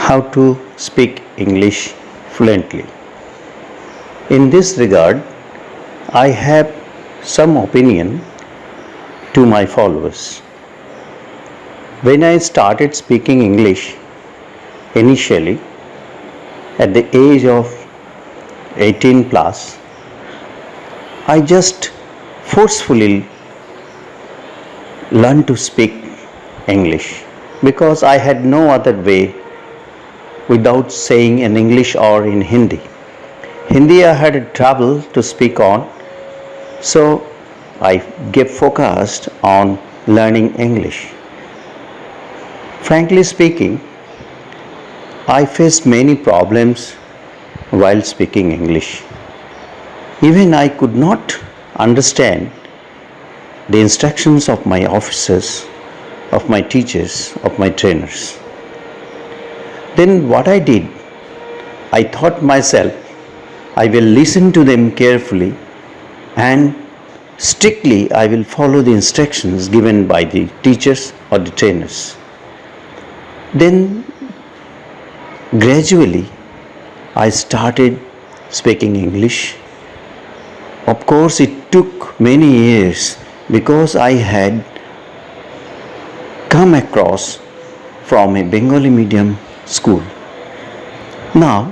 how to speak English fluently. In this regard, I have some opinion to my followers. When I started speaking English initially at the age of 18 plus, I just forcefully learned to speak English because I had no other way without saying in English or in Hindi. Hindi I had trouble to speak on, so I get focused on learning English. Frankly speaking, I faced many problems while speaking English. Even I could not understand the instructions of my officers, of my teachers, of my trainers. Then what I did, I thought myself, I will listen to them carefully and strictly I will follow the instructions given by the teachers or the trainers. Then gradually I started speaking English. Of course, it took many years because I had come across from a Bengali medium school. Now,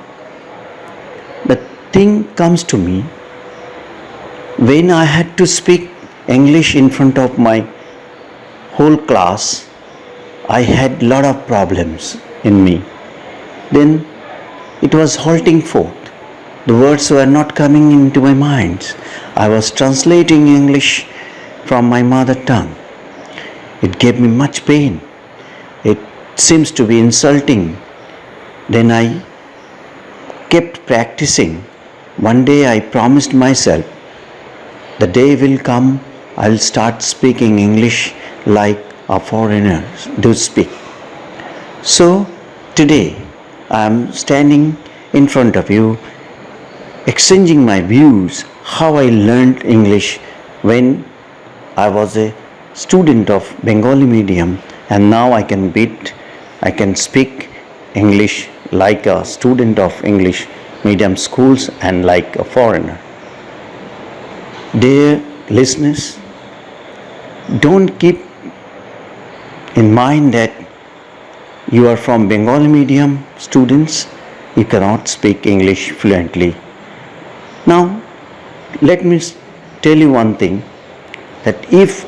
the thing comes to me when I had to speak English in front of my whole class, I had lot of problems in me. Then it was halting forth. The words were not coming into my mind. I was translating English from my mother tongue. It gave me much pain. It seems to be insulting. Then I kept practicing. One day I promised myself, the day will come, I'll start speaking English like a foreigner do speak. So today I am standing in front of you, exchanging my views, how I learned English when I was a student of Bengali medium, and now I can speak English like a student of English medium schools and like a foreigner. Dear listeners, don't keep in mind that you are from Bengali medium students, you cannot speak English fluently. Now, let me tell you one thing, that if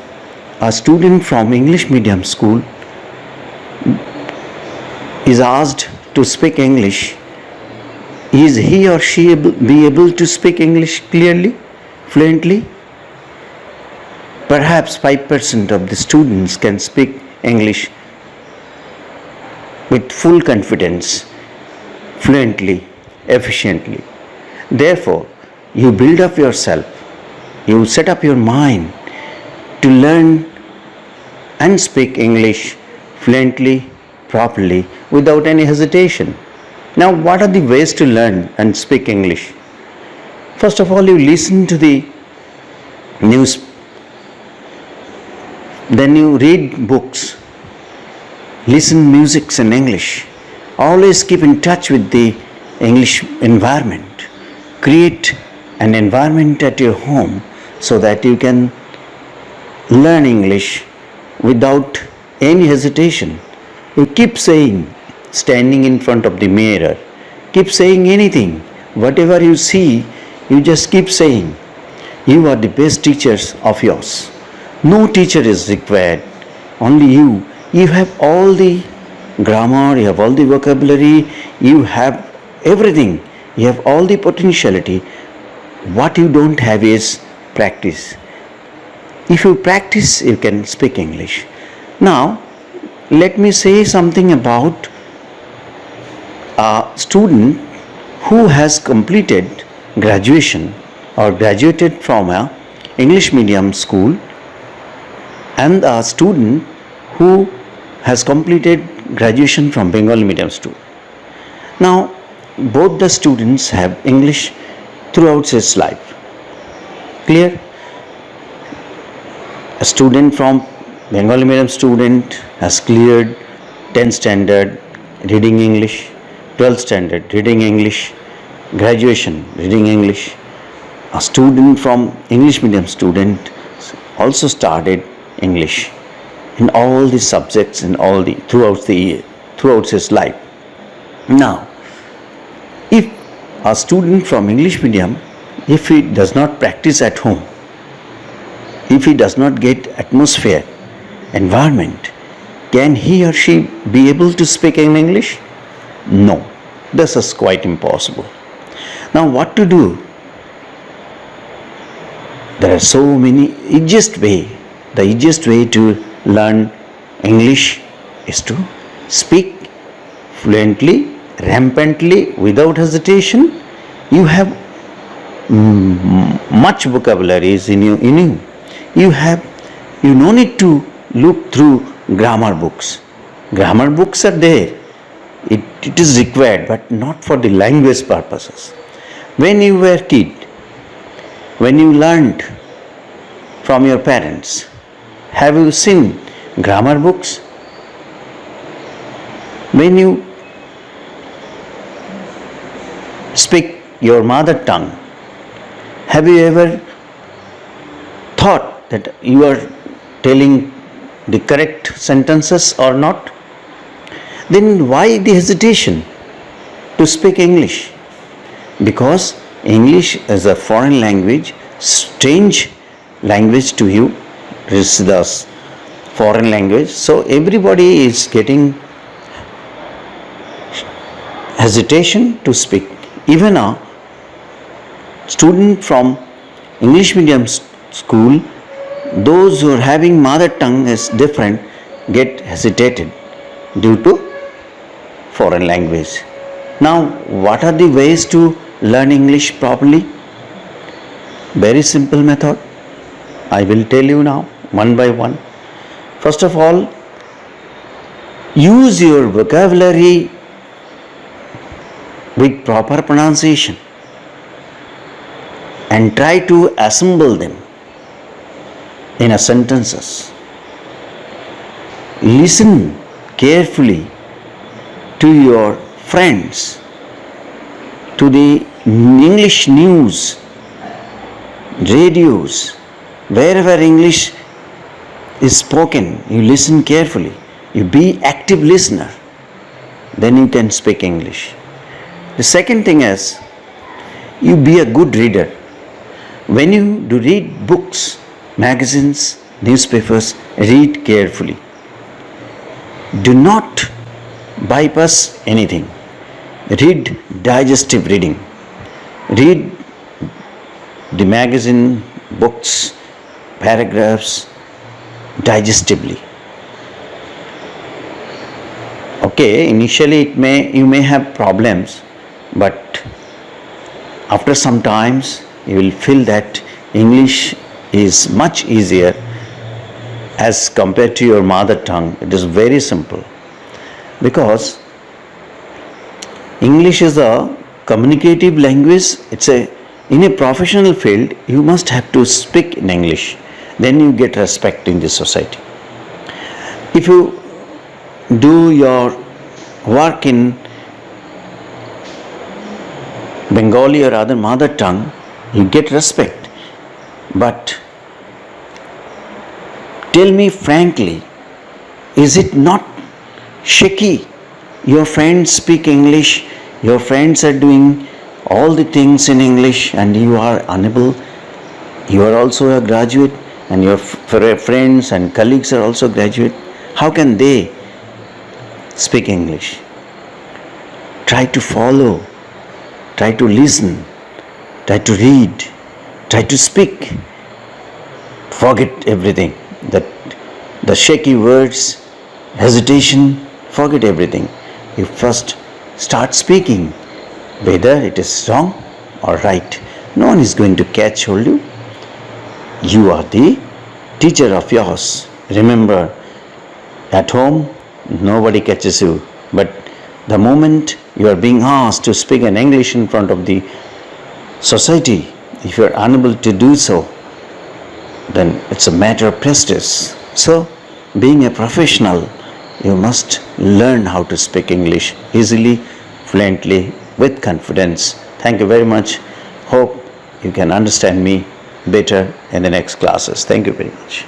a student from English medium school is asked to speak English, is he or she be able to speak English clearly, fluently? Perhaps 5% of the students can speak English with full confidence, fluently, efficiently. Therefore, you build up yourself, you set up your mind to learn and speak English fluently, properly, without any hesitation. Now, what are the ways to learn and speak English? First of all, you listen to the news, then you read books, listen music in English. Always keep in touch with the English environment. Create an environment at your home so that you can learn English without any hesitation. You keep saying, standing in front of the mirror, keep saying anything. Whatever you see, you just keep saying. You are the best teachers of yours. No teacher is required, only you. You have all the grammar, you have all the vocabulary, you have everything. You have all the potentiality. What you don't have is practice. If you practice, you can speak English. Now, let me say something about a student who has completed graduation or graduated from a English medium school and a student who has completed graduation from Bengali medium school. Now, both the students have English throughout his life. Clear? A student from Bengali medium student has cleared 10th standard reading English. 12th standard reading English, graduation reading English. A student from English medium student also started English in all the subjects and all the throughout his life. Now, if a student from English medium, if he does not practice at home, if he does not get atmosphere, environment, can he or she be able to speak in English? No, this is quite impossible. Now, what to do? There are so many easiest way. The easiest way to learn English is to speak fluently, rampantly, without hesitation. You have much vocabularies in you. You no need to look through grammar books. Grammar books are there. It is required, but not for the language purposes. When you were a kid, when you learned from your parents, have you seen grammar books? When you speak your mother tongue, have you ever thought that you are telling the correct sentences or not? Then why the hesitation to speak English? Because English is a foreign language, strange language to you. It is the foreign language. So everybody is getting hesitation to speak. Even a student from English medium school, those who are having mother tongue is different, get hesitated due to foreign language. Now, what are the ways to learn English properly? Very simple method. I will tell you now, one by one. First of all, use your vocabulary with proper pronunciation and try to assemble them in a sentences. Listen carefully to your friends, to the English news, radios, wherever English is spoken, you listen carefully. You be active listener. Then you can speak English. The second thing is, you be a good reader. When you do read books, magazines, newspapers, read carefully. Do not bypass anything. Read digestive reading. Read the magazine, books, paragraphs digestively. Okay, initially you may have problems, but after some times you will feel that English is much easier as compared to your mother tongue. It is very simple because English is a communicative language. In a professional field, you must have to speak in English. Then you get respect in the society. If you do your work in Bengali or other mother tongue, you get respect. But tell me frankly, is it not shaky? Your friends speak English, your friends are doing all the things in English and you are unable. You are also a graduate and your friends and colleagues are also graduate. How can they speak English? Try to follow, try to listen, try to read, try to speak. Forget everything. The shaky words, hesitation, forget everything. You first start speaking, whether it is wrong or right. No one is going to catch hold you. You are the teacher of yours. Remember, at home, nobody catches you. But the moment you are being asked to speak in English in front of the society, if you are unable to do so, then it's a matter of prestige. So, being a professional, you must learn how to speak English easily, fluently with confidence. Thank you very much. Hope you can understand me better in the next classes. Thank you very much.